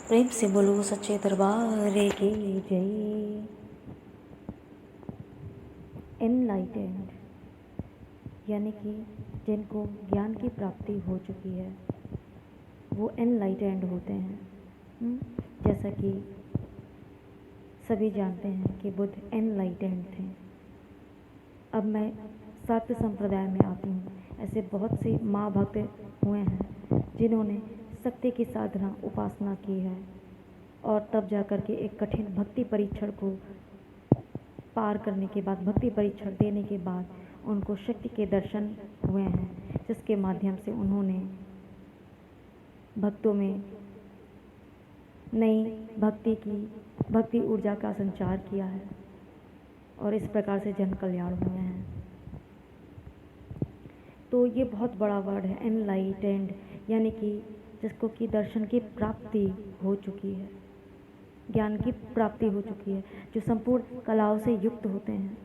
प्रेम से बोलो सच्चे दरबार की जय। एनलाइटेंड यानी कि जिनको ज्ञान की प्राप्ति हो चुकी है वो एनलाइटेंड होते हैं। जैसा कि सभी जानते हैं कि बुद्ध एनलाइटेंड थे। अब मैं शाक्त संप्रदाय में आती हूँ। ऐसे बहुत से माँ भक्त हुए हैं जिन्होंने शक्ति की साधना उपासना की है और तब जा कर के एक कठिन भक्ति परीक्षण को पार करने के बाद, भक्ति परीक्षण देने के बाद उनको शक्ति के दर्शन हुए हैं, जिसके माध्यम से उन्होंने भक्तों में नई भक्ति ऊर्जा का संचार किया है और इस प्रकार से जन कल्याण हुए हैं। तो ये बहुत बड़ा वर्ड है एनलाइटेंड, यानी कि जिसको कि दर्शन की प्राप्ति हो चुकी है, ज्ञान की प्राप्ति हो चुकी है, जो संपूर्ण कलाओं से युक्त होते हैं,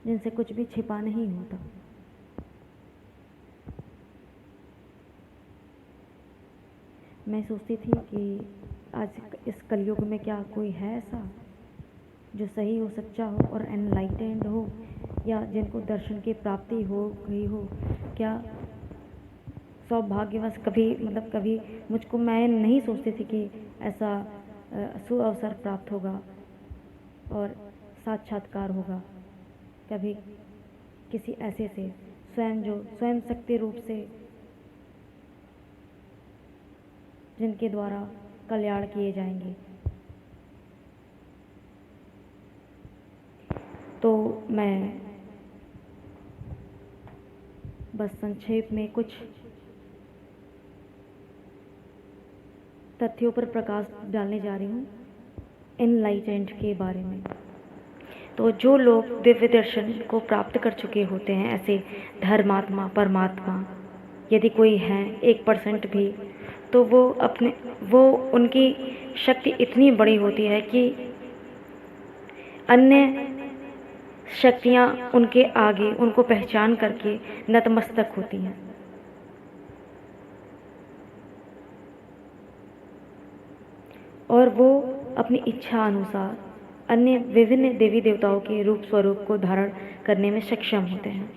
जिनसे कुछ भी छिपा नहीं होता। मैं सोचती थी कि आज इस कलयुग में क्या कोई है ऐसा जो सही हो, सच्चा हो और एनलाइटेंड हो, या जिनको दर्शन की प्राप्ति हो गई हो। क्या सौभाग्यवश कभी मुझको, मैं नहीं सोचती थी कि ऐसा सुअवसर प्राप्त होगा और साक्षात्कार होगा कभी किसी ऐसे से, स्वयं शक्ति रूप से, जिनके द्वारा कल्याण किए जाएंगे। तो मैं बस संक्षेप में कुछ तथ्यों पर प्रकाश डालने जा रही हूँ एनलाइटेंड के बारे में। तो जो लोग दिव्य दर्शन को प्राप्त कर चुके होते हैं, ऐसे धर्मात्मा, परमात्मा यदि कोई है 1% भी, तो वो उनकी शक्ति इतनी बड़ी होती है कि अन्य शक्तियाँ उनके आगे उनको पहचान करके नतमस्तक होती हैं। और वो अपनी इच्छा अनुसार अन्य विभिन्न देवी देवताओं के रूप स्वरूप को धारण करने में सक्षम होते हैं।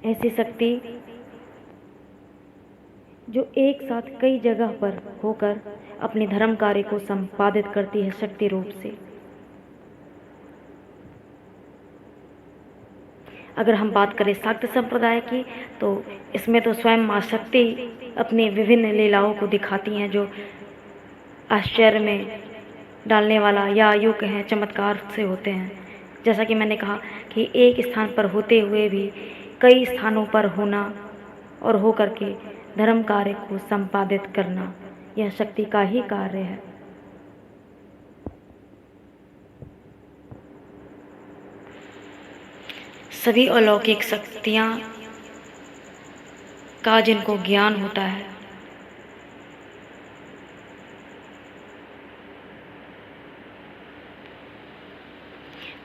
ऐसी शक्ति जो एक साथ कई जगह पर होकर अपने धर्म कार्य को संपादित करती है शक्ति रूप से। अगर हम बात करें शाक्त संप्रदाय की, तो इसमें तो स्वयं माँ शक्ति अपनी विभिन्न लीलाओं को दिखाती हैं, जो आश्चर्य में डालने वाला या यूँ कहें चमत्कार से होते हैं। जैसा कि मैंने कहा कि एक स्थान पर होते हुए भी कई स्थानों पर होना और हो करके धर्म कार्य को संपादित करना, यह शक्ति का ही कार्य है। सभी अलौकिक शक्तियाँ का जिनको ज्ञान होता है,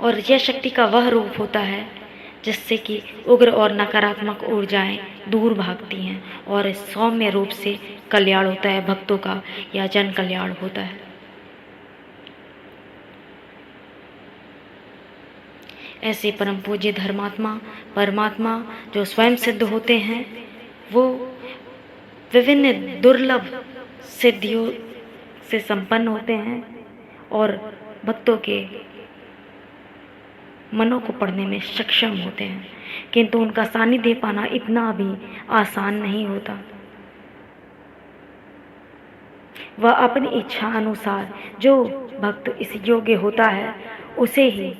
और यह शक्ति का वह रूप होता है जिससे कि उग्र और नकारात्मक ऊर्जाएं दूर भागती हैं और सौम्य रूप से कल्याण होता है भक्तों का, या जन कल्याण होता है। ऐसे परम पूज्य धर्मात्मा, परमात्मा जो स्वयं सिद्ध होते हैं, वो विभिन्न दुर्लभ सिद्धियों से संपन्न होते हैं और भक्तों के मनों को पढ़ने में सक्षम होते हैं, किंतु उनका सानिध्य पाना इतना भी आसान नहीं होता। वह अपनी इच्छा अनुसार जो भक्त इस योग्य होता है उसे ही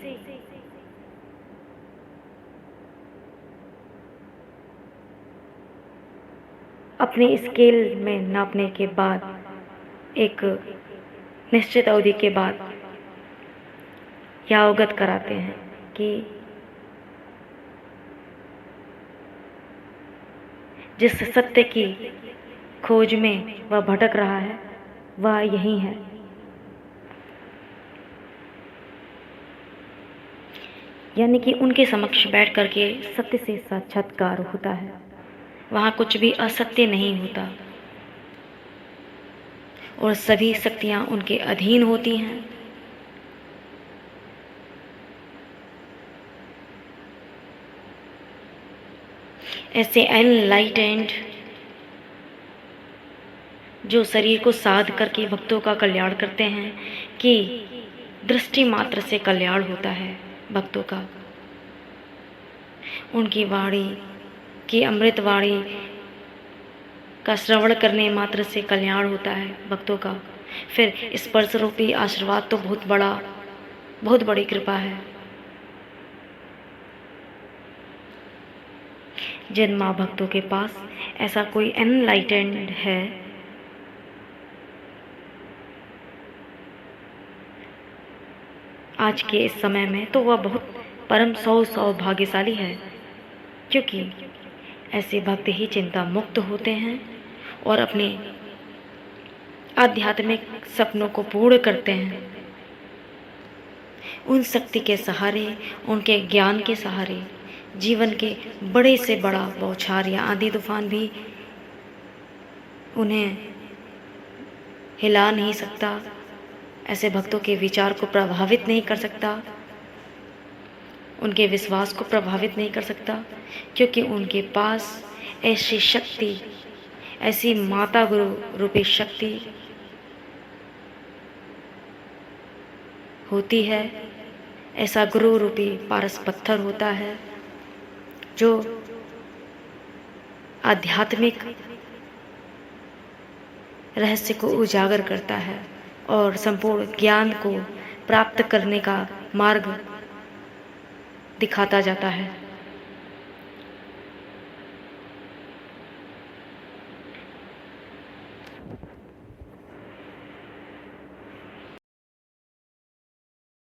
अपने स्केल में नापने के बाद, एक निश्चित अवधि के बाद यह अवगत कराते हैं कि जिस सत्य की खोज में वह भटक रहा है वह यही है। यानी कि उनके समक्ष बैठ करके सत्य से साक्षात्कार होता है। वहाँ कुछ भी असत्य नहीं होता और सभी शक्तियाँ उनके अधीन होती हैं। ऐसे एनलाइटेंड जो शरीर को साध करके भक्तों का कल्याण करते हैं कि दृष्टि मात्र से कल्याण होता है भक्तों का। उनकी वाणी की अमृत वाणी का श्रवण करने मात्र से कल्याण होता है भक्तों का। फिर स्पर्श रूपी आशीर्वाद तो बहुत बड़ी कृपा है। जिन माँ भक्तों के पास ऐसा कोई एनलाइटेंड है, आज के इस समय में, तो वह बहुत परम सौभाग्यशाली है, क्योंकि ऐसे भक्त ही चिंता मुक्त होते हैं और अपने आध्यात्मिक सपनों को पूर्ण करते हैं। उन शक्ति के सहारे, उनके ज्ञान के सहारे जीवन के बड़े से बड़ा बौछार या आंधी तूफान भी उन्हें हिला नहीं सकता। ऐसे भक्तों के विचार को प्रभावित नहीं कर सकता, उनके विश्वास को प्रभावित नहीं कर सकता, क्योंकि उनके पास ऐसी शक्ति, ऐसी माता गुरु रूपी शक्ति होती है। ऐसा गुरु रूपी पारस पत्थर होता है जो आध्यात्मिक रहस्य को उजागर करता है और संपूर्ण ज्ञान को प्राप्त करने का मार्ग दिखाता जाता है।